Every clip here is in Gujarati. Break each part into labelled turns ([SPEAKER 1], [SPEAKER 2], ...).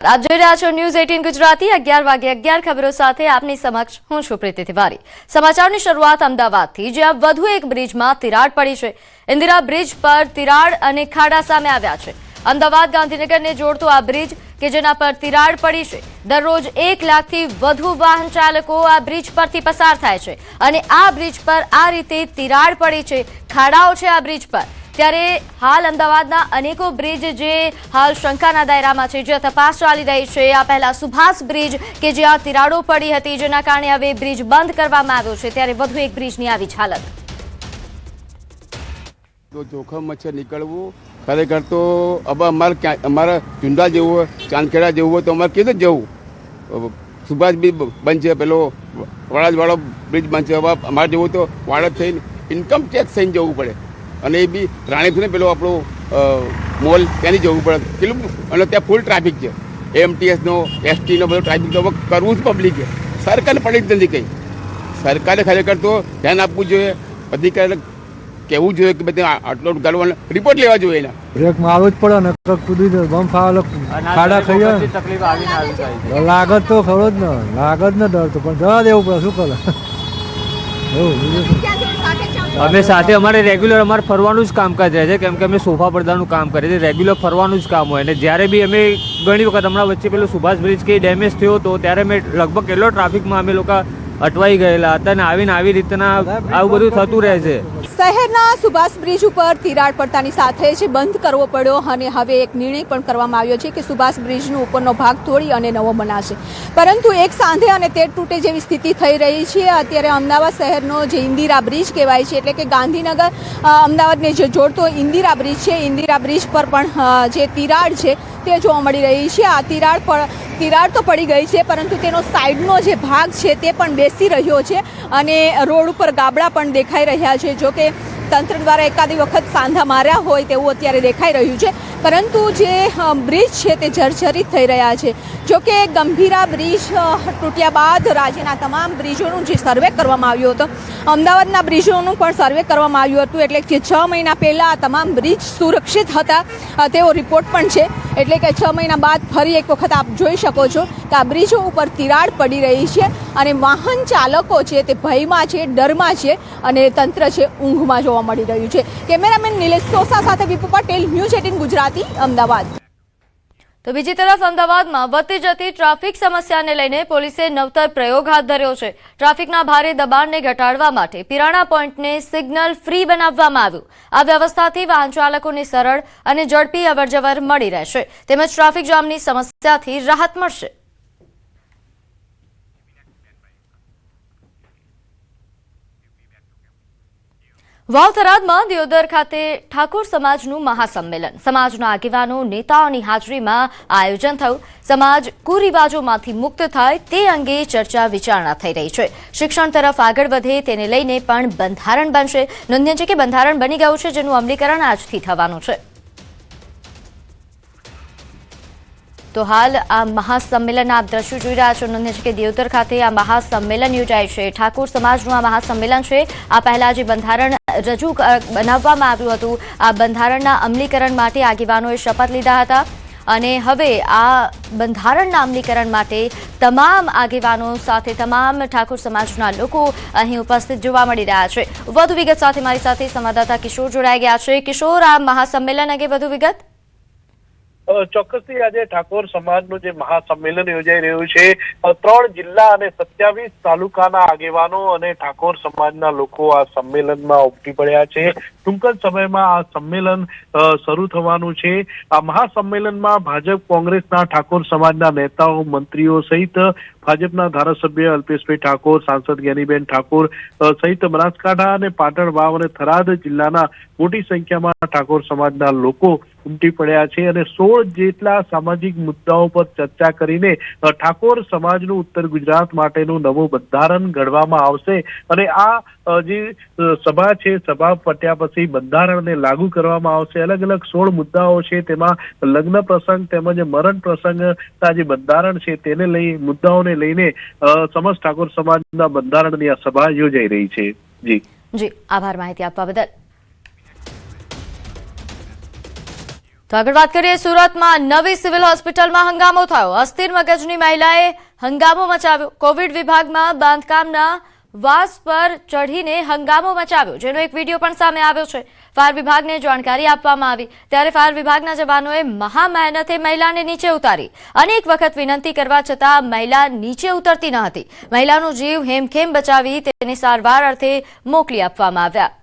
[SPEAKER 1] આપ જોઈ રહ્યા છો ન્યૂઝ 18 ગુજરાતી 11 વાગે 11 ખબરો સાથે આપની સમક્ષ હું છું પ્રીતિ તિવારી। સમાચારની શરૂઆત અમદાવાદથી, જ્યાં વધુ એક બ્રિજમાં તિરાડ પડી છે। ઇન્દિરા બ્રિજ પર તિરાડ અને ખાડા સામે આવ્યા છે। અમદાવાદ ગાંધીનગરને જોડતો આ બ્રિજ કે જેના પર તિરાડ પડી છે, દરરોજ 1 લાખથી વધુ વાહન ચાલકો આ બ્રિજ પરથી પસાર થાય છે અને આ બ્રિજ પર આ રીતે તિરાડ પડી છે, ખાડાઓ છે આ બ્રિજ પર। ત્યારે હાલ અમદાવાદના અનેકો બ્રિજ જે હાલ શંકાના દાયરામાં છે, જ્યાં તપાસ ચાલી રહી છે। આ પહેલા સુભાષ બ્રિજ કે જ્યાં તિરાડો પડી હતી, જેના કારણે હવે બ્રિજ બંધ કરવામાં આવ્યો છે, ત્યારે વધુ એક બ્રિજની આવી જ હાલત।
[SPEAKER 2] તો જોખમ છે નીકળવું, ખરેખર તો હવે અમારે ચુંડા જવું હોય, ચાંદખેડા જવું હોય તો અમારે કેવી રીતે જવું? સુભાષ બ્રિજ બંધ છે, પેલો વડાજવાળો બ્રિજ બંધ છે, હવે અમારે જવું તો વાડજ થઈને ઇન્કમ ટેક્સ થઈને જવું પડે, અને એ બી રાણીપને પેલો આપણો મોલ ત્યાંની જવું પડે પેલું, અને ત્યાં ફૂલ ટ્રાફિક છે, એમટીએસનો એસટીનો બધો ટ્રાફિક તો કરવું જ પબ્લિકે, સરકારને પડી જ નથી કંઈ। સરકારે ખરેખર તો ધ્યાન આપવું જોઈએ, અધિકારીને કહેવું જોઈએ કે બધે આટલો ગાડવાનો રિપોર્ટ લેવા જોઈએ એના।
[SPEAKER 3] બ્રેક મારવું જ પડે ને, કૂદી દે બમ ફાવે ખાડા ખાઈ જાય, તકલીફ આવી લાગત તો ખરો જ ને, લાગત ને ડર તો, પણ જવા દેવું પડે, શું કરે એવું।
[SPEAKER 4] અમે સાથે અમારે રેગ્યુલર અમારે ફરવાનું જ કામકાજ રહે છે, કેમ કે અમે સોફા પડદાનું કામ કરીએ છીએ, રેગ્યુલર ફરવાનું જ કામ હોય। અને જ્યારે બી અમે ઘણી વખત હમણાં વચ્ચે પેલો સુભાષ બ્રિજ કે ડેમેજ થયો હતો, ત્યારે અમે લગભગ કેટલો ટ્રાફિકમાં અમે લોકો અટવાઈ ગયેલા હતા, અને આવીને આવી રીતના આવું બધું થતું રહે છે।
[SPEAKER 5] શહેરના સુભાષ બ્રિજ ઉપર તિરાડ પડતાની સાથે જ બંધ કરવો પડ્યો, અને હવે એક નિર્ણય પણ કરવામાં આવ્યો છે કે સુભાષ બ્રિજનો ઉપરનો ભાગ તોડી અને નવો બનાવશે, પરંતુ એક સાંધે અને તેર તૂટે જેવી સ્થિતિ થઈ રહી છે। અત્યારે અમદાવાદ શહેરનો જે ઇન્દિરા બ્રિજ કહેવાય છે, એટલે કે ગાંધીનગર અમદાવાદને જે જોડતો ઇન્દિરા બ્રિજ છે, ઇન્દિરા બ્રિજ પર પણ જે તિરાડ છે તે જોવા મળી રહી છે। આ તિરાડ તો પડી ગઈ છે, પરંતુ તેનો સાઈડનો જે ભાગ છે તે પણ બેસી રહ્યો છે, અને રોડ ઉપર ગાબડા પણ દેખાઈ રહ્યા છે। જો કે તંત્ર દ્વારા એકાદી વખત સાંધા માર્યા હોય તેવું અત્યારે દેખાઈ રહ્યું છે, પરંતુ જે બ્રિજ છે તે જર્જરિત થઈ રહ્યા છે। જો કે ગંભીરા બ્રિજ તૂટ્યા બાદ રાજ્યના તમામ બ્રિજોનું જે સર્વે કરવામાં આવ્યો હતો, અમદાવાદના બ્રિજોનું પણ સર્વે કરવામાં આવ્યું હતું, એટલે કે 6 મહિના પહેલાં આ તમામ બ્રિજ સુરક્ષિત હતા તેવો રિપોર્ટ પણ છે। એટલે કે 6 મહિના બાદ ફરી એક વખત આપ જોઈ શકો છો કે આ બ્રિજો ઉપર તિરાડ પડી રહી છે, અને વાહન ચાલકો છે તે ભયમાં છે, ડરમાં છે, અને તંત્ર છે ઊંઘમાં જોવા મળી રહ્યું છે। કેમેરામેન નિલેશ સોસા સાથે વિપુ પટેલ, ન્યૂઝ 18 ગુજરાતી, અમદાવાદ।
[SPEAKER 1] તો બીજી તરફ અમદાવાદમાં વધતી જતી ટ્રાફિક સમસ્યાને લઈને પોલીસે નવતર પ્રયોગ હાથ ધર્યો છે। ટ્રાફિકના ભારે દબાણને ઘટાડવા માટે પિરાણા પોઈન્ટને સિગ્નલ ફ્રી બનાવવામાં આવ્યું। આ વ્યવસ્થાથી વાહન ચાલકોને સરળ અને ઝડપી અવરજવર મળી રહેશે, તેમજ ટ્રાફિક જામની સમસ્યાથી રાહત મળશે। વાવ થરાદમાં દિયોદર ખાતે ઠાકોર સમાજનું મહાસંમેલન, સમાજના આગેવાનો નેતાઓની હાજરીમાં આયોજન થયું। સમાજ કુરિવાજોમાંથી મુક્ત થાય તે અંગે ચર્ચા વિચારણા થઈ રહી છે। શિક્ષણ તરફ આગળ વધે તેને લઈને પણ બંધારણ બનશે। નોંધનીય છે કે બંધારણ બની ગયું છે, જેનું અમલીકરણ આજથી થવાનું છે। તો હાલ આ મહાસંમેલન આપ દ્રશ્યો જોઈ રહ્યા છો। નોંધનીય છે કે દિયોદર ખાતે આ મહાસંમેલન યોજાય છે। ઠાકોર સમાજનું આ મહાસંમેલન છે। આ પહેલા જે બંધારણ રજૂ બનાવવામાં આવ્યું હતું, આ બંધારણના અમલીકરણ માટે આગેવાનોએ શપથ લીધા હતા, અને હવે આ બંધારણના અમલીકરણ માટે તમામ આગેવાનો સાથે તમામ ઠાકોર સમાજના લોકો અહીં ઉપસ્થિત જોવા મળી રહ્યા છે। વધુ વિગત સાથે મારી સાથે સંવાદદાતા કિશોર જોડાઈ ગયા છે। કિશોર, આ મહાસંમેલન અંગે વધુ વિગત?
[SPEAKER 6] ચોક્કસથી આજે ઠાકોર સમાજનું જે મહાસંમેલન યોજાઈ રહ્યું છે, 3 જિલ્લા અને 27 તાલુકાના આગેવાનો અને ઠાકોર સમાજના લોકો આ સંમેલનમાં ઉમટી પડ્યા છે। ટૂંક જ સમયમાં આ સંમેલન શરૂ થવાનું છે। આ મહાસંમેલનમાં ભાજપ, કોંગ્રેસના, ઠાકોર સમાજના નેતાઓ, મંત્રીઓ સહિત ભાજપના ધારાસભ્ય અલ્પેશભાઈ ઠાકોર, સાંસદ જ્ઞાનીબેન ઠાકોર સહિત બનાસકાંઠા અને પાટણ, વાવ અને થરાદ જિલ્લાના મોટી સંખ્યામાં ઠાકોર સમાજના લોકો ઉમટી પડ્યા છે, અને 16 જેટલા સામાજિક મુદ્દાઓ પર ચર્ચા કરીને ઠાકોર સમાજનું ઉત્તર ગુજરાત માટેનું નવું બંધારણ ઘડવામાં આવશે। અને આ જે સભા છે, સભા પત્યા પછી બંધારણને લાગુ કરવામાં આવશે। અલગ અલગ 16 મુદ્દાઓ છે, તેમાં લગ્ન પ્રસંગ તેમજ મરણ પ્રસંગના જે બંધારણ છે તેને લઈ મુદ્દાઓને લઈને સમસ્ત ઠાકોર સમાજના બંધારણની આ સભા યોજાઈ રહી છે।
[SPEAKER 1] જી, આભાર માહિતી આપવા બદલ। તો આગળ વાત કરીએ સુરતમાં નવી સિવિલ હોસ્પિટલમાં હંગામો થયો. અસ્થિર મગજની મહિલાએ હંગામો મચાવ્યો. કોવિડ વિભાગમાં બાંધકામના વાસ પર ચઢીને હંગામો મચાવ્યો, જેનો એક વિડીયો પણ સામે આવ્યો છે. ફાયર વિભાગને જાણકારી આપવામાં આવી ત્યારે ફાયર વિભાગના જવાનોએ મહા મહેનતે મહિલાને નીચે ઉતારી. અનેક વખત વિનંતી કરવા છતાં મહિલા નીચે ઉતરતી ન હતી. મહિલાનો જીવ હેમખેમ બચાવી તેને સારવાર અર્થે મોકલી આપવામાં આવ્યા.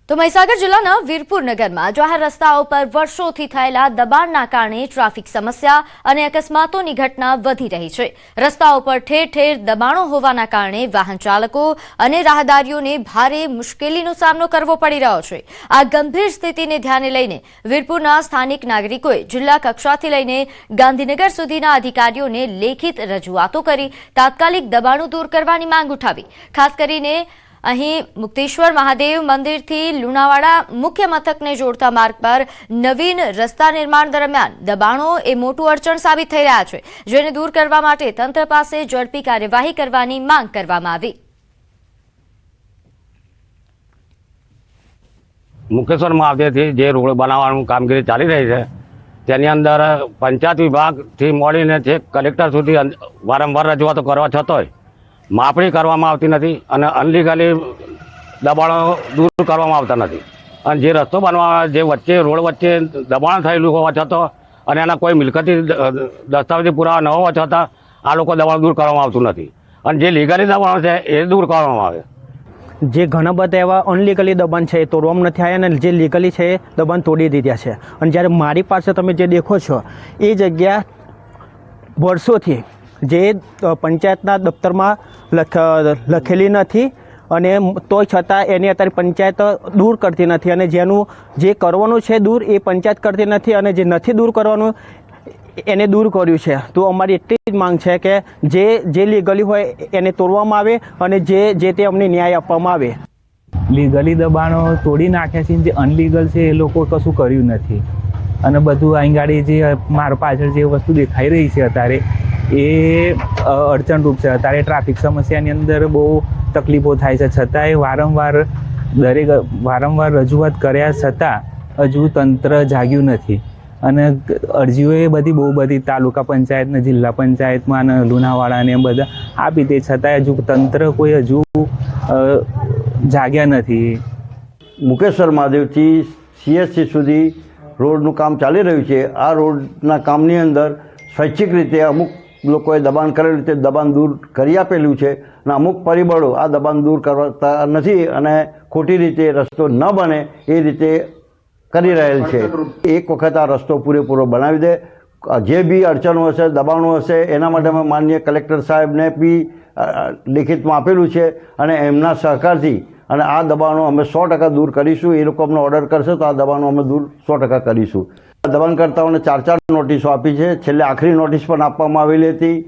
[SPEAKER 1] તો મહીસાગર જિલ્લાના વીરપુર નગરમાં જાહેર રસ્તાઓ પર વર્ષોથી થયેલા દબાણના કારણે ટ્રાફિક સમસ્યા અને અકસ્માતોની ઘટના વધી રહી છે. રસ્તાઓ પર ઠેર ઠેર દબાણો હોવાના કારણે વાહન ચાલકો અને રાહદારીઓને ભારે મુશ્કેલીનો સામનો કરવો પડી રહ્યો છે. આ ગંભીર સ્થિતિને ધ્યાને લઈને વીરપુરના સ્થાનિક નાગરિકોએ જિલ્લા કક્ષાથી લઈને ગાંધીનગર સુધીના અધિકારીઓને લેખિત રજૂઆતો કરી તાત્કાલિક દબાણો દૂર કરવાની માંગ ઉઠાવી. ખાસ કરીને અહીં મુક્તેશ્વર મહાદેવ મંદિરથી લુણાવાડા મુખ્ય મથકને જોડતા માર્ગ પર નવીન રસ્તા નિર્માણ દરમિયાન દબાણો એ મોટું અડચણ સાબિત થઈ રહ્યા છે, જેને દૂર કરવા માટે તંત્ર પાસે ઝડપી કાર્યવાહી કરવાની માંગ કરવામાં આવી.
[SPEAKER 7] મુકેશ્વર મહાદેવથી જે રોડ બનાવવાનું કામગીરી ચાલી રહી છે તેની અંદર પંચાયત વિભાગથી મળીને છેક કલેક્ટર સુધી વારંવાર રજૂઆતો કરવા છતાંય માપણી કરવામાં આવતી નથી અને અનલીગલી દબાણો દૂર કરવામાં આવતા નથી. અને જે રસ્તો બનવા જે વચ્ચે રોડ વચ્ચે દબાણ થયેલું હોવા છતાં અને એના કોઈ મિલકતી દસ્તાવેજી પુરાવા ન હોવા છતાં આ લોકો દબાણ દૂર કરવામાં આવતું નથી. અને જે લીગલી દબાણો છે એ દૂર કરવામાં આવે.
[SPEAKER 8] જે ઘણા બધા એવા અનલીગલી દબાણ છે એ તોડવામાં નથી આવ્યા અને જે લીગલી છે એ દબાણ તોડી દીધા છે. અને જ્યારે મારી પાસે તમે જે દેખો છો એ જગ્યા વર્ષોથી જે પંચાયતના દફતરમાં લખેલી નથી અને તોય છતાં એની અત્યારે પંચાયત દૂર કરતી નથી અને જેનું જે કરવાનું છે દૂર એ પંચાયત કરતી નથી અને જે નથી દૂર કરવાનું એને દૂર કર્યું છે. તો અમારી એટલી જ માંગ છે કે જે લીગલી હોય એને તોડવામાં આવે અને જે તે અમને ન્યાય આપવામાં આવે.
[SPEAKER 9] લીગલી દબાણો તોડી નાખ્યા છે, જે અનલીગલ છે એ લોકો કશું કર્યું નથી અને બધું અહીં ગાડી જે મારા પાછળ જે વસ્તુ દેખાઈ રહી છે અત્યારે એ અડચણરૂપ છે. અત્યારે ટ્રાફિક સમસ્યાની અંદર બહુ તકલીફો થાય છે, છતાંય વારંવાર રજૂઆત કર્યા છતાં હજુ તંત્ર જાગ્યું નથી અને અરજીઓ એ બહુ બધી તાલુકા પંચાયતને જિલ્લા પંચાયતમાં અને લુણાવાડાને એમ બધા આપી તે છતાંય હજુ તંત્ર કોઈ હજુ જાગ્યા નથી.
[SPEAKER 10] મુકેશ્વર મહાદેવથી CSC સુધી રોડનું કામ ચાલી રહ્યું છે. આ રોડના કામની અંદર સ્વૈચ્છિક રીતે અમુક લોકોએ દબાણ કરેલું રીતે દબાણ દૂર કરી આપેલું છે અને અમુક પરિબળો આ દબાણ દૂર કરતા નથી અને ખોટી રીતે રસ્તો ન બને એ રીતે કરી રહેલ છે. એક વખત આ રસ્તો પૂરેપૂરો બનાવી દે. જે બી અડચણો હશે, દબાણો હશે, એના માટે અમે માનનીય કલેક્ટર સાહેબને બી લેખિતમાં આપેલું છે અને એમના સહકારથી અને આ દબાણો અમે 100% દૂર કરીશું. એ લોકો અમને ઓર્ડર કરશે તો આ દબાણો અમે દૂર 100% કરીશું. દબાણકર્તાઓને 4 નોટિસો આપી છે. છેલ્લે આખરી નોટિસ પણ આપવામાં આવેલી હતી.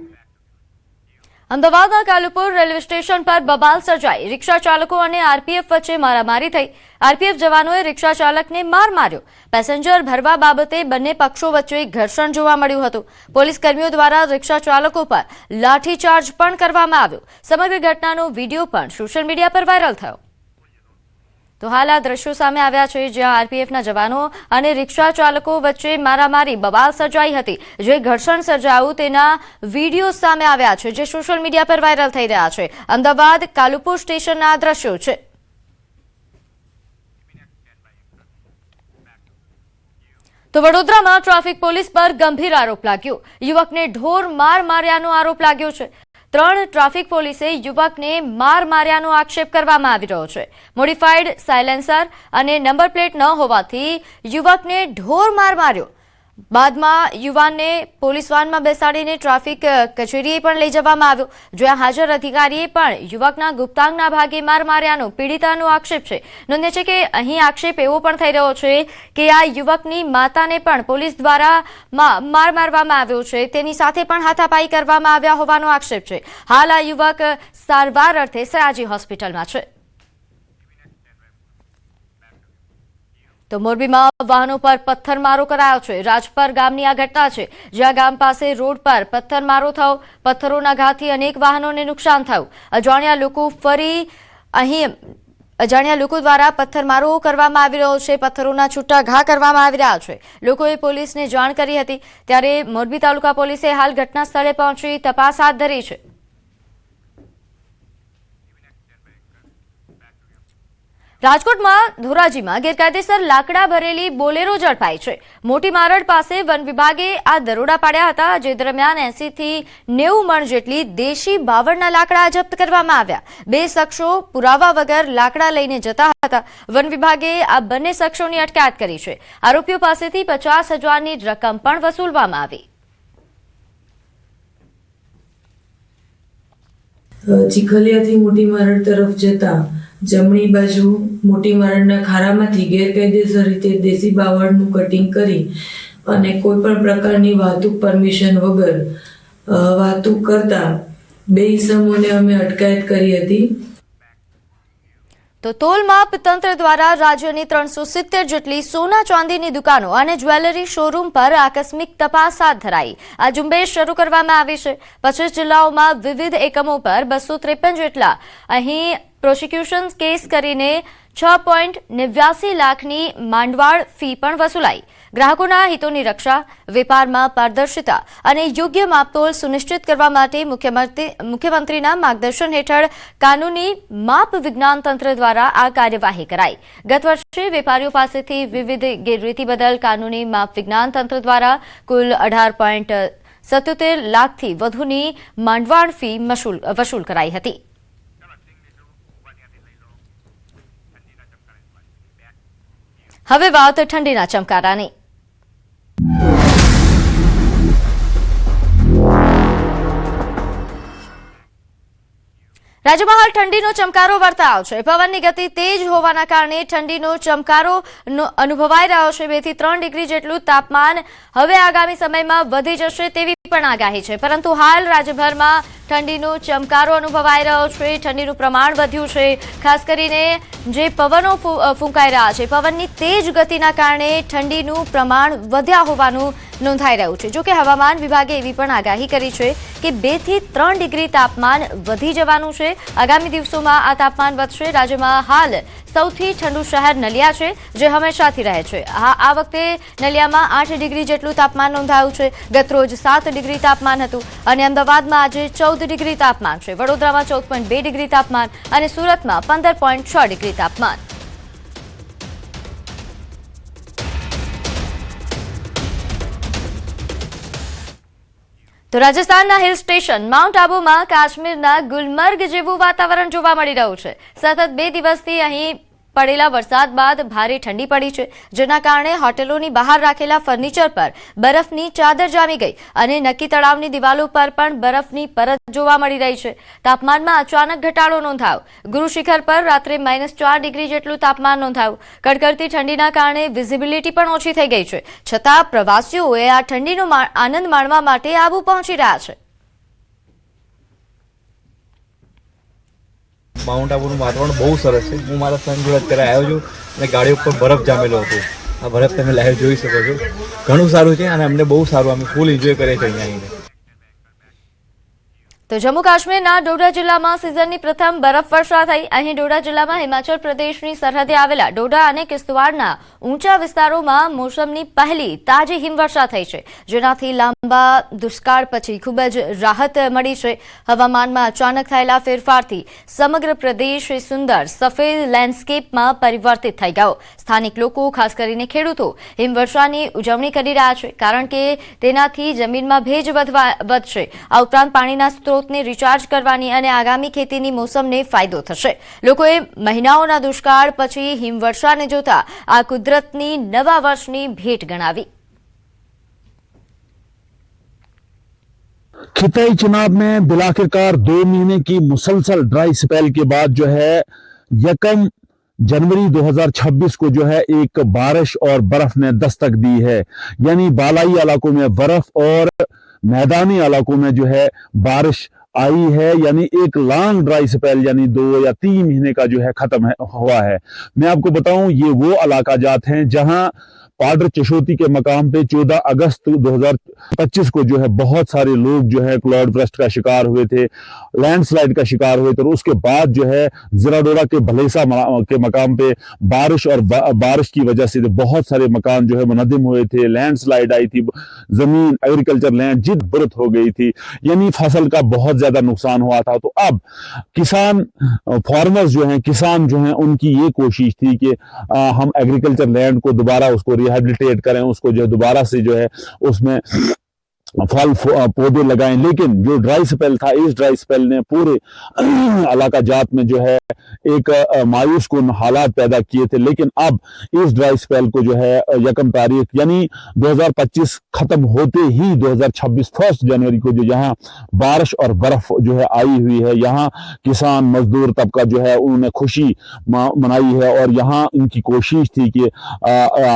[SPEAKER 1] અમદાવાદના કાલુપુર રેલવે સ્ટેશન પર બબાલ સર્જાઈ. રિક્ષા ચાલકો અને આરપીએફ વચ્ચે મારામારી થઈ. આરપીએફ જવાનોએ રિક્ષા ચાલકને માર માર્યો. પેસેન્જર ભરવા બાબતે બંને પક્ષો વચ્ચે ઘર્ષણ જોવા મળ્યું હતું. પોલીસ કર્મીઓ દ્વારા રિક્ષા ચાલકો પર લાઠીચાર્જ પણ કરવામાં આવ્યો. સમગ્ર ઘટનાનો વિડીયો પણ સોશિયલ મીડિયા પર વાયરલ થયો. તો હાલ આ દ્રશ્યો સામે આવ્યા છે જ્યાં આરપીએફના જવાનો અને રિક્ષા ચાલકો વચ્ચે મારામારી બબાલ સર્જાઈ હતી. જે ઘર્ષણ સર્જાયું તેના વિડીયો સામે આવ્યા છે જે સોશિયલ મીડિયા પર વાયરલ થઈ રહ્યા છે. અમદાવાદ કાલુપુર સ્ટેશનના દ્રશ્યો છે. તો વડોદરામાં ટ્રાફિક પોલીસ પર ગંભીર આરોપ લાગ્યો. યુવકને ઢોર માર માર્યાનો આરોપ લાગ્યો છે. 3 ટ્રાફિક પોલીસે યુવકને માર માર્યાનો આક્ષેપ કરવામાં આવી રહ્યો છે. મોડિફાઈડ સાયલેન્સર અને નંબર પ્લેટ ન હોવાથી યુવકને ઢોર માર માર્યો. બાદમાં યુવાનને પોલીસ વાનમાં બેસાડીને ટ્રાફિક કચેરીએ પણ લઈ જવામાં આવ્યો, જ્યાં હાજર અધિકારીએ પણ યુવકના ગુપ્તાંગના ભાગે માર માર્યાનો પીડિતાનો આક્ષેપ છે. નોંધ્ય છે કે અહીં આક્ષેપ એવો પણ થઈ રહ્યો છે કે આ યુવકની માતાને પણ પોલીસ દ્વારા માર મારવામાં આવ્યો છે, તેની સાથે પણ હાથાપાઈ કરવામાં આવ્યા હોવાનો આક્ષેપ છે. હાલ આ યુવક સારવાર અર્થે સયાજી હોસ્પિટલમાં છે. તો મોરબીમાં વાહનો પર પથ્થરમારો કરાયો છે. રાજપર ગામની આ ઘટના છે જ્યાં ગામ પાસે રોડ પર પથ્થરમારો થયો. પથ્થરોના ઘાથી અનેક વાહનોને નુકસાન થયું. અજાણ્યા લોકો ફરી અહીં અજાણ્યા લોકો દ્વારા પથ્થરમારો કરવામાં આવી રહ્યો છે, પથ્થરોના છૂટા ઘા કરવામાં આવી રહ્યા છે. લોકોએ પોલીસને જાણ કરી હતી, ત્યારે મોરબી તાલુકા પોલીસે હાલ ઘટના સ્થળે પહોંચી તપાસ હાથ ધરી છે. રાજકોટમાં ધોરાજીમાં ગેરકાયદેસર લાકડા ભરેલી બોલેરો ઝડપાઈ છે. મોટી મારડ પાસે વન વિભાગે આ દરોડા પાડ્યા હતા, જે દરમિયાન 80 થી 90 મણ જેટલી દેશી બાવળના લાકડા જપ્ત કરવામાં આવ્યા. 2 શખ્સો પુરાવા વગર લાકડા લઈને જતા હતા. વન વિભાગે આ બંને શખ્સોની અટકાયત કરી છે. આરોપીઓ પાસેથી 50,000ની રકમ પણ વસૂલવામાં આવી.
[SPEAKER 11] ચીખલિયાથી મોટી મારડ તરફ જતા જમણી બાજુ મોટી મારડના ખારામાંથી ગેરકાયદેસર રીતે દેશી બાવળનું કટિંગ કરી અને કોઈ પણ પ્રકારની વાહતુક પરમિશન વગર વાહતુક કરતા 2 ઇસમોને અમે અટકાયત કરી હતી.
[SPEAKER 1] તો તોલમાપ તંત્ર દ્વારા રાજ્યની 370 જેટલી સોના ચાંદીની દુકાનો અને જ્વેલરી શોરૂમ પર આકસ્મિક તપાસ હાથ ધરાઈ. આ ઝુંબેશ શરૂ કરવામાં આવી છે. 25 જિલ્લાઓમાં વિવિધ એકમો પર 253 જેટલા અહીં પ્રોસિક્યુશન કેસ કરીને 6.89 લાખની માંડવાળ ફી પણ વસૂલાઈ. ગ્રાહકોના હિતોની રક્ષા, વેપારમાં પારદર્શિતા અને યોગ્ય માપતોલ સુનિશ્ચિત કરવા માટે મુખ્યમંત્રીના માર્ગદર્શન હેઠળ કાનૂની માપ વિજ્ઞાન તંત્ર દ્વારા આ કાર્યવાહી કરાઈ. ગત વર્ષે વેપારીઓ પાસેથી વિવિધ ગેરરીતિ બદલ કાનૂની માપ વિજ્ઞાન તંત્ર દ્વારા કુલ 18.77 લાખથી વધુની માંડવાળ ફી વસૂલ કરાઈ હતી. હવે વાત ઠંડીના ચમકારાની. રાજ્યમાં હાલ ઠંડીનો ચમકારો વર્તાયો છે. પવનની ગતિ તેજ હોવાના કારણે ઠંડીનો ચમકારો અનુભવાઈ રહ્યો છે. 2 થી 3 ડિગ્રી જેટલું તાપમાન હવે આગામી સમયમાં વધી જશે તેવી પણ આગાહી છે. પરંતુ હાલ રાજ્યભરમાં ઠંડીનો ચમકારો અનુભવાઈ રહ્યો છે. ઠંડીનું પ્રમાણ વધ્યું છે. ખાસ કરીને જે પવનો ફૂંકાઈ રહ્યા છે, પવનની તેજ ગતિના કારણે ઠંડીનું પ્રમાણ વધ્યા હોવાનું નોંધાઈ રહ્યું છે. જોકે હવામાન વિભાગે એવી પણ આગાહી કરી છે કે 2 થી 3 ડિગ્રી તાપમાન વધી જવાનું છે. આગામી દિવસોમાં આ તાપમાન વધશે. રાજ્યમાં હાલ સૌથી ઠંડુ શહેર નલિયા છે, જે હંમેશાથી રહે છે. આ વખતે નલિયામાં 8 ડિગ્રી જેટલું તાપમાન નોંધાયું છે. ગતરોજ 7 ડિગ્રી તાપમાન હતું અને અમદાવાદમાં આજે 14 ડિગ્રી તાપમાન છે. વડોદરામાં 14.2 ડિગ્રી તાપમાન અને સુરતમાં 15.6 ડિગ્રી તાપમાન. તો રાજસ્થાનના હિલ સ્ટેશન માઉન્ટ આબુમાં કાશ્મીરના ગુલમર્ગ જેવું વાતાવરણ જોવા મળી રહ્યું છે. સતત 2 દિવસથી અહીં પડેલા વરસાદ બાદ ભારે ઠંડી પડી છે, જેના કારણે હોટેલોની બહાર રાખેલા ફર્નિચર પર બરફની ચાદર જામી ગઈ અને નક્કી તળાવની દિવાલો પર પણ બરફની પરત જોવા મળી રહી છે. તાપમાનમાં અચાનક ઘટાડો નોંધાયો. ગુરુ શિખર પર રાત્રે -4 ડિગ્રી જેટલું તાપમાન નોંધાયું. કડકડતી ઠંડીના કારણે વિઝિબિલિટી પણ ઓછી થઈ ગઈ છે. છતાં પ્રવાસીઓએ આ ઠંડીનો આનંદ માણવા માટે આબુ પહોંચી રહ્યા છે.
[SPEAKER 12] માઉન્ટ આબુનું વાતાવરણ બહુ સરસ છે. હું મારા ફ્રેન્ડ જોડે અત્યારે આવ્યો છું અને ગાડી ઉપર બરફ જામેલો હતો. આ બરફ તમે લાઈવ જોઈ શકો છો. ઘણું સારું છે અને અમને બહુ સારું, અમે ફૂલ એન્જોય કરીએ છીએ અહીંયા આવીને.
[SPEAKER 1] તો જમ્મુ કાશ્મીરના ડોડા જિલ્લામાં સિઝનની પ્રથમ બરફવર્ષા થઈ. અહીં ડોડા જિલ્લામાં હિમાચલ પ્રદેશની સરહદે આવેલા ડોડા અને કિશ્તવાડના ઊંચા વિસ્તારોમાં મોસમની પહેલી તાજી હિમવર્ષા થઈ છે, જેનાથી લાંબા દુષ્કાળ પછી ખૂબ જ રાહત મળી છે. હવામાનમાં અચાનક થયેલા ફેરફારથી સમગ્ર પ્રદેશ સુંદર સફેદ લેન્ડસ્કેપમાં પરિવર્તિત થઈ ગયો. સ્થાનિક લોકો, ખાસ કરીને ખેડૂતો, હિમવર્ષાની ઉજવણી કરી રહ્યા છે, કારણ કે તેનાથી જમીનમાં ભેજ વધશે. આ ઉપરાંત પાણીના સ્ત્રોત રિચાર્જ કરવાની અને આગામી ખેતીની મોસમને ફાયદો થશે. લોકોએ મહિનાઓના દુષ્કાળ પછી હિમવર્ષાને જોતા આ કુદરતની નવા વર્ષની ભેટ ગણાવી.
[SPEAKER 13] खिताई चुनाव में बिलाखिरकार 2 महीने की मुसलसल ड्राई स्पेल के बाद जो है 1 जनवरी 2026 को जो है एक बारिश और बर्फ ने दस्तक दी है. यानी बालाई इलाकों में बर्फ और मैदानी इलाकों में जो है बारिश आई है. यानी एक लॉन्ग ड्राई स्पेल यानी 2 या 3 महीने का जो है खत्म हुआ है. मैं आपको बताऊं, ये वो इलाका जात हैं जहां पाडर चशोती के मकाम पे 14 अगस्त 2025 को जो है बहुत सारे लोग जो है क्लाउड बर्स्ट का शिकार हुए थे, लैंडस्लाइड का शिकार हुए थे। और उसके बाद जो है ज़राडोरा के भलेसा के मकाम पे बारिश और बारिश की वजह से बहुत सारे मकान जो है मुनद्दिम हुए थे, लैंडस्लाइड आई थी, जमीन एग्रीकल्चर लैंड जिद बुरत हो गई थी, यानी फसल का बहुत ज्यादा नुकसान हुआ था। तो अब किसान फार्मर्स जो हैं, किसान जो हैं, उनकी ये कोशिश थी कि हम एग्रीकल्चर लैंड को दोबारा उसको रिहेबिलिटेट करें, उसको जो है दोबारा से जो है उसमें फल पौधे लगाएं। लेकिन जो ड्राई स्पेल था, इस ड्राई स्पेल ने पूरे इलाका जात में जो है एक मायूस कुन हालात पैदा किए थे। लेकिन अब इस ड्राई स्पेल को जो है 1 तारीख यानी 2025 खत्म होते ही 2026 1 जनवरी को जो यहाँ बारिश और बर्फ जो है आई हुई है, यहाँ किसान मजदूर तबका जो है उन्होंने खुशी मनाई है। और यहाँ इनकी कोशिश थी कि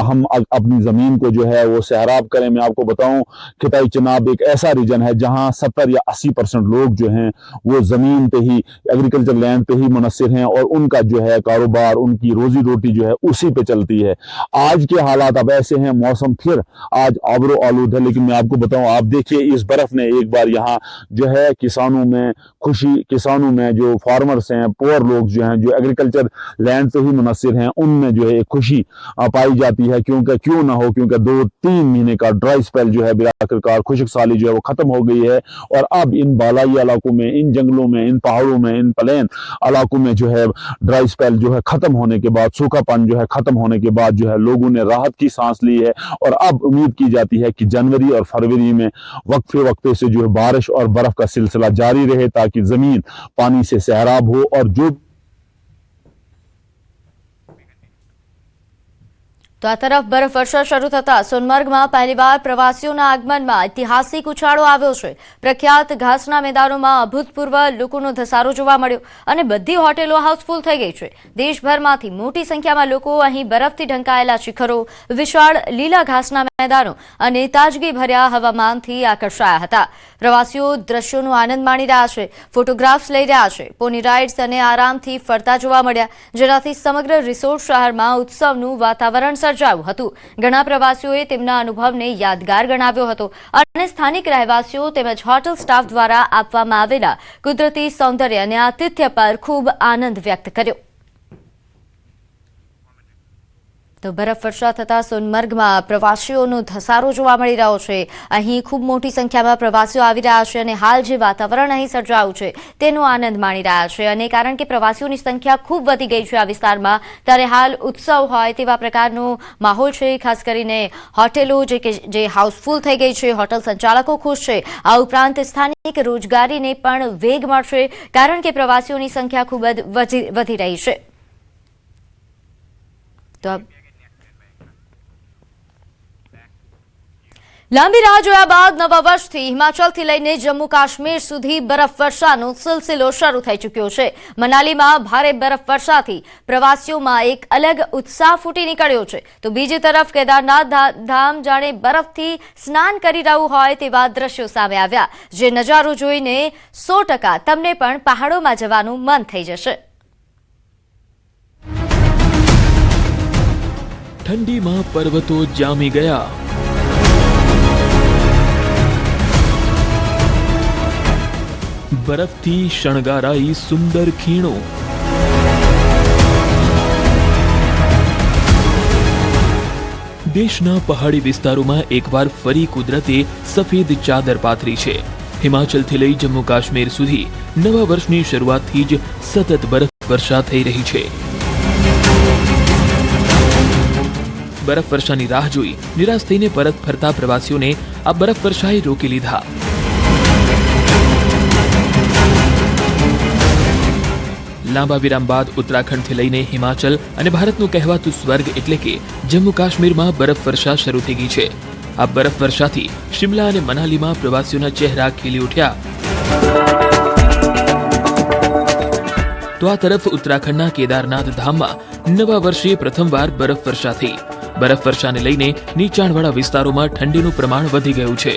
[SPEAKER 13] हम अपनी जमीन को जो है वो सैराब करें। मैं आपको बताऊं खिताई चनाब एक ऐसा रीजन है जहां 70 या 80% लोग जो हैं वो जमीन पे ही, एग्रीकल्चर लैंड पे ही मुनस्सिर हैं और उनका जो है कारोबार, उनकी रोजी रोटी जो है उसी पे चलती है। आज के हालात अब ऐसे हैं, मौसम फिर आज आबरो आलूद है। लेकिन मैं आपको बताऊं, आप देखिए इस बर्फ ने एक बार यहाँ जो है किसानों में खुशी, किसानों में जो फार्मर्स हैं, पुअर लोग जो हैं, जो एग्रीकल्चर लैंड पे ही मुनस्सिर हैं, उनमें जो है एक खुशी पाई जाती है। क्योंकि क्यों ना हो, क्योंकि 2-3 महीने का ड्राई स्पेल जो है आखिरकार खुशक साली जो है वो खत्म हो गई है। और अब इन बालाई इलाकों में, इन जंगलों में, इन पहाड़ों में, इन प्लेन इलाकों में जो है ड्राई स्पेल जो है खत्म होने के बाद, सूखापन जो है खत्म होने के बाद जो है लोगों ने राहत की सांस ली है। और अब उम्मीद की जाती है कि जनवरी और फरवरी में वक्फे से जो है बारिश और बर्फ का सिलसिला जारी रहे, ताकि जमीन पानी से सैराब हो। और जो
[SPEAKER 1] તો આ તરફ બરફવર્ષા શરૂ થતા સોનમર્ગમાં પહેલીવાર પ્રવાસીઓના આગમનમાં ઐતિહાસિક ઉછાળો આવ્યો છે। પ્રખ્યાત ઘાસના મેદાનોમાં અભૂતપૂર્વ લોકોનો ધસારો જોવા મળ્યો અને બધી હોટેલો હાઉસફુલ થઈ ગઈ છે। દેશભરમાંથી મોટી સંખ્યામાં લોકો અહીં બરફથી ઢંકાયેલા શિખરો, વિશાળ લીલા ઘાસના મેદાનો અને તાજગીભર્યા હવામાનથી આકર્ષાયા હતા। પ્રવાસીઓ દ્રશ્યોનો આનંદ માણી રહ્યા છે, ફોટોગ્રાફ્સ લઈ રહ્યા છે। પોની રાઇડ્સ અને આરામથી ફરતા જોવા મળ્યા, જેનાથી સમગ્ર રિસોર્ટ શહેરમાં ઉત્સવનું વાતાવરણ સર્જાયું હતું। ઘણા પ્રવાસીઓએ તેમના અનુભવને યાદગાર ગણાવ્યો હતો અને સ્થાનિક રહેવાસીઓ તેમજ હોટેલ સ્ટાફ દ્વારા આપવામાં આવેલા કુદરતી સૌંદર્ય અને આતિથ્ય પર ખૂબ આનંદ વ્યક્ત કર્યો। તો બરફવર્ષા થતા સોનમર્ગમાં પ્રવાસીઓનો ધસારો જોવા મળી રહ્યો છે। અહીં ખૂબ મોટી સંખ્યામાં પ્રવાસીઓ આવી રહ્યા છે અને હાલ જે વાતાવરણ અહીં સર્જાયું છે તેનો આનંદ માણી રહ્યા છે। અને કારણ કે પ્રવાસીઓની સંખ્યા ખૂબ વધી ગઈ છે આ વિસ્તારમાં, ત્યારે હાલ ઉત્સવ હોય તેવા પ્રકારનો માહોલ છે। ખાસ કરીને હોટેલો જે હાઉસફુલ થઈ ગઈ છે, હોટેલ સંચાલકો ખુશ છે। આ ઉપરાંત સ્થાનિક રોજગારીને પણ વેગ મળશે, કારણ કે પ્રવાસીઓની સંખ્યા ખૂબ વધી રહી છે। તો લાંબી રાહ જોયા બાદ નવા વર્ષથી હિમાચલથી લઈને જમ્મુ કાશ્મીર સુધી બરફવર્ષાનો સિલસિલો શરૂ થઈ ચૂક્યો છે। મનાલીમાં ભારે બરફવર્ષાથી પ્રવાસીઓમાં એક અલગ ઉત્સાહ ફૂટી નીકળ્યો છે। તો બીજી તરફ કેદારનાથ ધામ જાણે બરફથી સ્નાન કરી રહ્યું હોય તેવા દ્રશ્યો સામે આવ્યા, જે નજારો જોઈને 100% તમને પણ પહાડોમાં જવાનું મન થઈ જશે।
[SPEAKER 14] ઠંડીમાં પર્વતો જામી ગયા, બરફથી શણગારાઈ સુંદર ખીણો, દેશના પહાડી વિસ્તારોમાં એકવાર ફરી કુદરતે સફેદ ચાદર પાથરી છે। હિમાચલથી લઈ જમ્મુ કાશ્મીર સુધી નવા વર્ષની શરૂઆતથી જ સતત બરફવર્ષા થઈ રહી છે। બરફવર્ષાની રાહ જોઈ નિરાશ થઈને પરત ફરતા પ્રવાસીઓને આ બરફવર્ષાએ રોકી લીધા। લાંબા વિરામ બાદ ઉત્તરાખંડથી લઈને હિમાચલ અને ભારતનું કહેવાતું સ્વર્ગ એટલે કે જમ્મુ કાશ્મીરમાં બરફવર્ષા શરૂ થઈ ગઈ છે। આ બરફવર્ષાથી શિમલા અને મનાલીમાં પ્રવાસીઓના ચહેરા ખીલી ઉઠ્યા। તો આ તરફ ઉત્તરાખંડના કેદારનાથ ધામમાં નવા વર્ષે પ્રથમવાર બરફવર્ષા થઈ। બરફવર્ષાને લઈને નીચાણવાળા વિસ્તારોમાં ઠંડીનું પ્રમાણ વધી ગયું છે।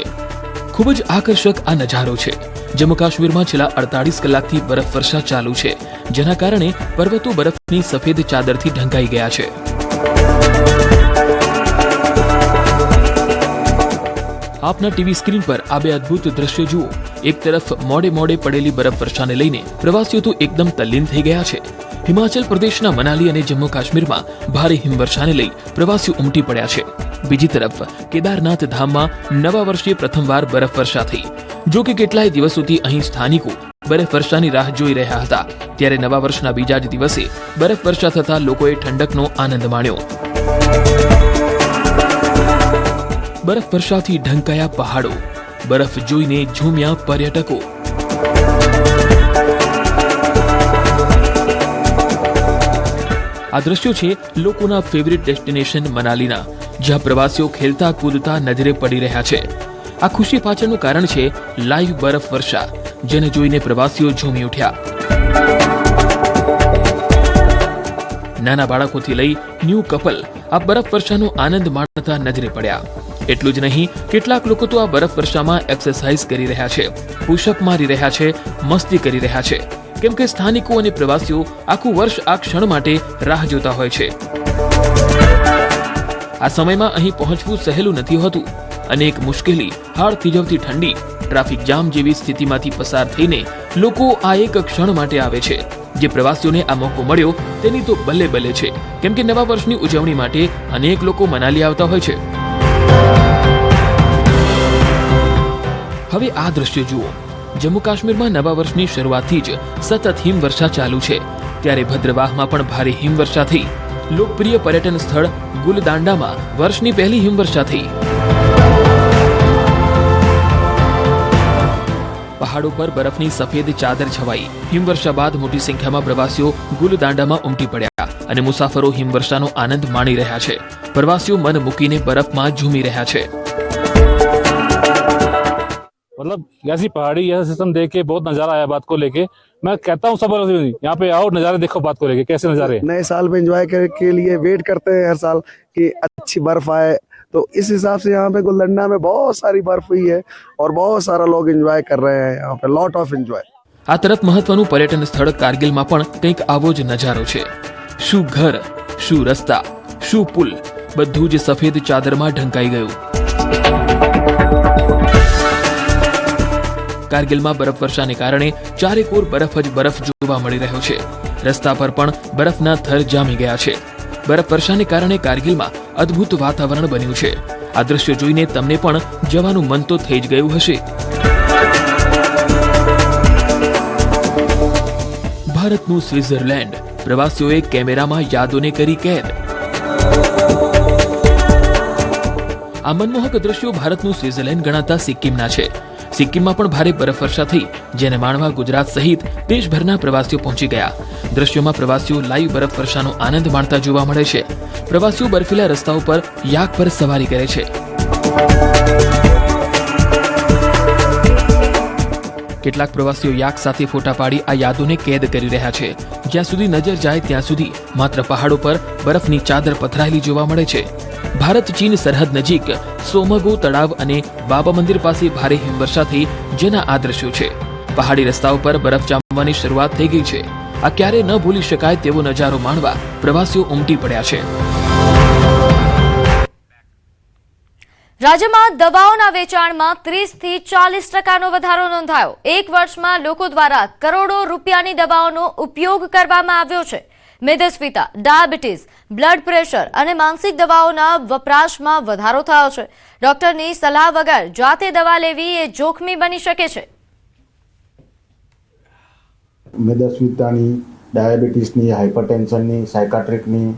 [SPEAKER 14] ખૂબ જ આકર્ષક આ નજારો છે। જમ્મુ કાશ્મીરમાં છેલ્લા 48 કલાકથી બરફવર્ષા ચાલુ છે, જેના કારણે પર્વતો બરફની સફેદ ચાદરથી ઢંકાઈ ગયા છે। આપના ટીવી સ્ક્રીન પર આ બે અદ્ભુત દ્રશ્યો જુઓ. એક તરફ મોડે મોડે પડેલી બરફવર્ષાને લઈને પ્રવાસીઓ તો એકદમ તલ્લીન થઈ ગયા છે. હિમાચલ પ્રદેશના મનાલી અને જમ્મુ કાશ્મીરમાં ભારે હિમવર્ષાને લઈ પ્રવાસીઓ ઉમટી પડ્યા છે. બીજી તરફ કેદારનાથ ધામમાં નવા વર્ષે પ્રથમવાર બરફવર્ષા થઈ. જો કે કેટલાય દિવસોથી અહીં સ્થાનિકો બરફવર્ષાની રાહ જોઈ રહ્યા હતા, ત્યારે નવા વર્ષના બીજા જ દિવસે બરફવર્ષા થતા લોકોએ ઠંડકનો આનંદ માણ્યો. બરફવર્ષાથી ઢંકાયા પહાડો, બરફ જોઈને ઝૂમ્યા પર્યટકો. આ દ્રશ્યો છે લોકોના ફેવરિટ ડેસ્ટિનેશન મનાલીના, જ્યાં પ્રવાસીઓ ખેલતા કૂદતા નજરે પડી રહ્યા છે. આ ખુશી પાછળનું કારણ છે લાઈવ બરફવર્ષા, જેને જોઈને પ્રવાસીઓ ઝૂમી ઉઠ્યા. નાના બાળકોથી લઈ ન્યૂ કપલ આ બરફવર્ષાનો આનંદ માણતા નજરે પડ્યા. એટલું જ નહીં, કેટલાક લોકો તો આ બરફવર્ષામાં એક્સરસાઇઝ કરી રહ્યા છે, પુશઅપ મારી રહ્યા છે, મસ્તી કરી રહ્યા છે, કેમ કે સ્થાનિકો અને પ્રવાસીઓ આખું વર્ષ આ ક્ષણ માટે રાહ જોતા હોય છે. આ સમયમાં અહીં પહોંચવું સહેલું નથી હોતું. અનેક મુશ્કેલી, હાડ થીજવતી ઠંડી, ટ્રાફિક જામ જેવી સ્થિતિમાંથી પસાર થઈને લોકો આ એક ક્ષણ માટે આવે છે. જે પ્રવાસીઓને આ મોકો મળ્યો તેની તો બલ્લે બલ્લે છે, કેમ કે નવા વર્ષની ઉજવણી માટે અનેક લોકો મનાલી આવતા હોય છે. હવે આ દ્રશ્ય જુઓ. જમ્મુ કાશ્મીરમાં નવા વર્ષની શરૂઆતથી જ સતત હિમવર્ષા ચાલુ છે, ત્યારે ભદ્રવાહમાં પણ ભારે હિમવર્ષા થઈ. લોકપ્રિય પર્યટન સ્થળ ગુલદાંડામાં વર્ષની પહેલી હિમવર્ષા થઈ. પહાડો પર બરફની સફેદ ચાદર છવાઈ. હિમવર્ષા બાદ મોટી સંખ્યામાં પ્રવાસીઓ ગુલદાંડામાં ઉમટી પડ્યા અને મુસાફરો હિમવર્ષાનો આનંદ માણી રહ્યા છે. પ્રવાસીઓ મન મૂકીને બરફમાં ઝૂમી રહ્યા છે.
[SPEAKER 15] मतलब ऐसी पहाड़ी ऐसा सिस्टम देख के बहुत नज़ारा आया बात को लेके. मैं कहता हूँ सब यहाँ पे आओ, नज़ारे देखो, बात को लेके कैसे नज़ारे.
[SPEAKER 16] नए साल में एंजॉय के लिए वेट करते हैं हर साल कि अच्छी बर्फ आए, तो इस हिसाब से यहाँ पे गुलदंडा में बहुत सारी बर्फ हुई है और बहुत सारा लोग एंजॉय कर रहे हैं यहाँ पे, लॉट ऑफ एंजॉय.
[SPEAKER 14] આ તરફ મહત્વનું પર્યટન સ્થળ કારગિલમાં પણ કંઈક આવો જ નજારો છે. શું ઘર, શું રસ્તા, શું પુલ, બધું જ સફેદ ચાદરમાં ઢંકાઈ ગયું. કારગિલમાં બરફવર્ષાને કારણે ચારેકોર બરફ જ બરફ જોવા મળી રહ્યો છે. રસ્તા પર પણ બરફના થર જામી ગયા છે. બરફવર્ષાને કારણે કારગિલમાં અદ્ભુત વાતાવરણ બન્યું છે. આ દ્રશ્યો જોઈને તમને પણ જવાનું મન તો થઈ જ ગયું હશે. ભારતનું સ્વિટ્ઝરલેન્ડ, પ્રવાસીઓએ કેમેરામાં યાદોને કરી કેદ. આ મનમોહક દ્રશ્યો ભારતનું સ્વિટ્ઝરલેન્ડ ગણાતા સિક્કિમના છે. સિક્કિમમાં પણ ભારે બરફવર્ષા થઈ, જેને માણવા ગુજરાત સહિત દેશભરના પ્રવાસીઓ પહોંચી ગયા. દ્રશ્યોમાં પ્રવાસીઓ લાઈવ બરફવર્ષાનો આનંદ માણતા જોવા મળે છે. પ્રવાસીઓ બર્ફીલા રસ્તાઓ પર યાક પર સવારી કરે છે. કેટલાક પ્રવાસીઓ યાક સાથે ફોટા પાડી આ યાદોને કેદ કરી રહ્યા છે. જ્યાં સુધી નજર જાય ત્યાં સુધી માત્ર પહાડો પર બરફની ચાદર પથરાયેલી જોવા મળે છે. ભારત ચીન સરહદ નજીક સોમગો તળાવ અને બાબા મંદિર પાસે ભારે હિમવર્ષા થઈ, જેના આ દ્રશ્યો છે. પહાડી રસ્તાઓ પર બરફ જામવાની શરૂઆત થઈ ગઈ છે. આ ક્યારે ન ભૂલી શકાય તેવો નજારો માણવા પ્રવાસીઓ ઉમટી પડ્યા છે.
[SPEAKER 1] રાજ્યમાં દવાઓના વેચાણમાં 30 થી 40% વધારો નોંધાયો. એક વર્ષમાં લોકો દ્વારા કરોડો રૂપિયાની દવાઓનો ઉપયોગ કરવામાં આવ્યો છે. મેદસ્વીતા, ડાયાબિટીસ, બ્લડ પ્રેશર અને માનસિક દવાઓના વપરાશમાં વધારો થયો છે. ડોક્ટરની સલાહ વગર જાતે દવા લેવી એ જોખમી બની શકે છે.
[SPEAKER 17] મેદસ્વીતાની, ડાયાબિટીસની, હાઇપરટેન્શનની, સાયકાટ્રિકની,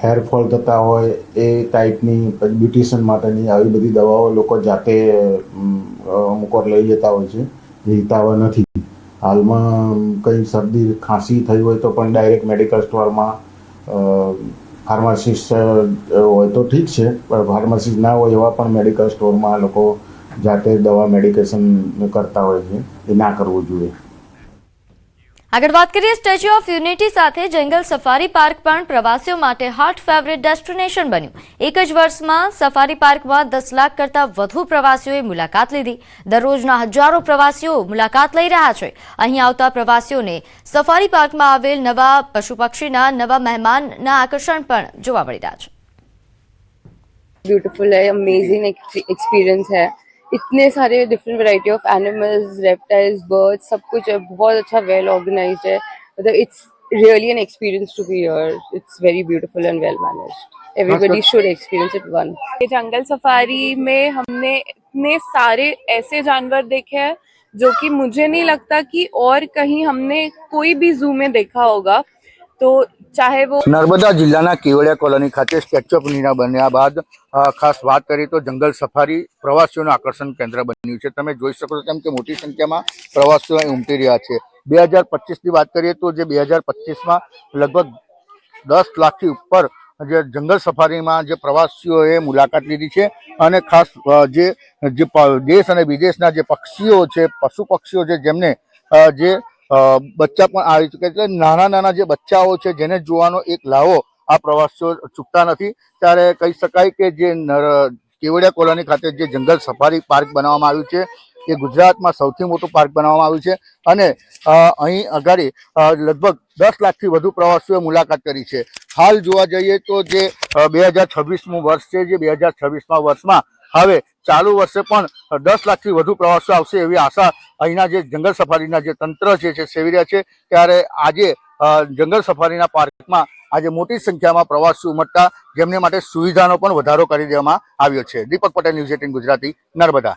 [SPEAKER 17] હેરફોલ થતા હોય એ ટાઈપની, બ્યુટિશિયન માટેની આવી બધી દવાઓ લોકો જાતે અમુક વાર લઈ જતા હોય છે, જે હિતાવહ નથી. હાલમાં કંઈ શરદી ખાંસી થઈ હોય તો પણ ડાયરેક્ટ મેડિકલ સ્ટોરમાં ફાર્માસિસ્ટ હોય તો ઠીક છે, પણ ફાર્માસિસ્ટ ના હોય એવા પણ મેડિકલ સ્ટોરમાં લોકો જાતે દવા મેડિકેશન કરતા હોય છે. એ ના કરવું જોઈએ.
[SPEAKER 1] આગળ વાત કરીએ સ્ટેચ્યુ ઓફ યુનિટી સાથે જંગલ સફારી પાર્ક પણ પ્રવાસીઓ માટે હોટ ફેવરેટ ડેસ્ટિનેશન બન્યું. એક જ વર્ષમાં સફારી પાર્કમાં 10 લાખ કરતાં વધુ પ્રવાસીઓએ મુલાકાત લીધી. દરરોજના હજારો પ્રવાસીઓ મુલાકાત લઈ રહ્યા છે. અહીં આવતા પ્રવાસીઓને સફારી પાર્કમાં આવેલ નવા પશુ પક્ષીના નવા મહેમાનના આકર્ષણ પણ જોવા મળી રહ્યા છે.
[SPEAKER 18] ब्यूटीफुल है, अमेजिंग एक्सपीरियंस है। इतने सारे different variety of animals, reptiles, birds, सब कुछ है। बहुत अच्छा, वेल ऑर्गेनाइज्ड है। मतलब it's really an experience to be here. It's very beautiful and well managed. Everybody should experience it one.
[SPEAKER 19] जंगल सफारी में हमने इतने सारे ऐसे जानवर देखे हैं जो कि मुझे नहीं लगता कि और कहीं हमने कोई भी जू में देखा होगा। तो चाहे वो
[SPEAKER 20] नर्मदा जिल्लाના કેવડિયા કોલોની ખાતે સ્ટેચ્યુ ઓફ યુનિટી બન્યા બાદ ખાસ વાત કરીએ તો જંગલ સફારી પ્રવાસીઓનું આકર્ષણ કેન્દ્ર બન્યું છે। તમે જોઈ શકો છો કેમ કે મોટી સંખ્યામાં પ્રવાસીઓ અહીં ઉમટી રહ્યા છે। 2025ની વાત કરીએ તો જે 2025માં લગભગ 10 લાખથી ઉપર જે જંગલ સફારીમાં જે પ્રવાસીઓએ મુલાકાત લીધી છે અને ખાસ જે દેશ અને વિદેશના જે પક્ષીઓ છે, પશુ પક્ષીઓ છે, જેમને જે બચ્ચા પણ આવી ચૂક્યા છે, નાના નાના જે બચ્ચાઓ છે જેને જોવાનો એક લાવો આ પ્રવાસીઓ ચૂકતા નથી। ત્યારે કહી શકાય કે જે કેવડિયા કોલોની ખાતે જે જંગલ સફારી પાર્ક બનાવવામાં આવ્યું છે એ ગુજરાતમાં સૌથી મોટું પાર્ક બનાવવામાં આવ્યું છે અને અહીં અગાડી લગભગ 10 લાખથી વધુ પ્રવાસીઓએ મુલાકાત કરી છે। હાલ જોવા જઈએ તો જે 2026મું વર્ષ છે, જે 2026મા વર્ષમાં હવે ચાલુ વર્ષે પણ 10 લાખથી વધુ પ્રવાસીઓ આવશે એવી આશા અહીંના જે જંગલ સફારીના જે તંત્ર છે સેવી રહ્યા છે। ત્યારે આજે જંગલ સફારીના પાર્કમાં આજે મોટી સંખ્યામાં પ્રવાસીઓ ઉમટતા જેમને માટે સુવિધાનો પણ વધારો કરી દેવામાં આવ્યો છે। દીપક પટેલ, ન્યૂઝ 18 ગુજરાતી, નર્મદા।